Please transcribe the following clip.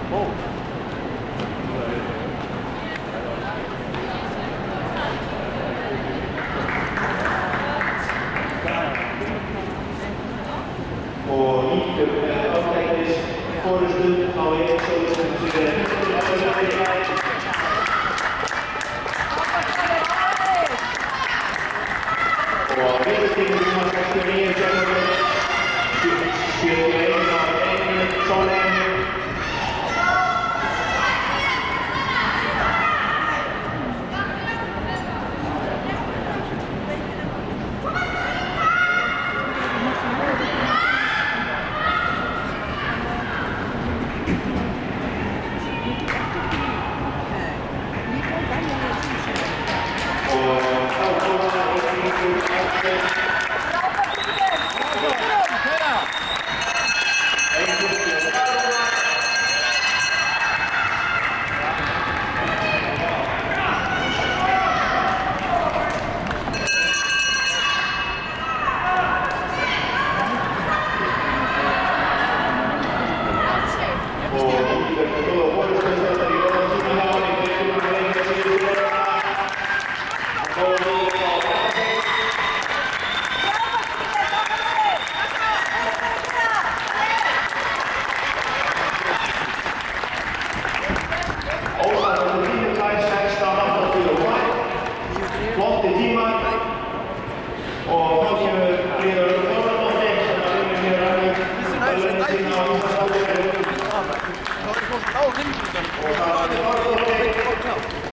Og nýttum ágætis forystu á Eiríkssólum sem er hýttur og viðstíðum sem var 69 sekúndur, 71 á einu Sólheimum. Flotti tímar og þá kemur Fríður Þórðardóttir sem að vinna hér verðlaunin sín á Íslandsmótinu. Og það er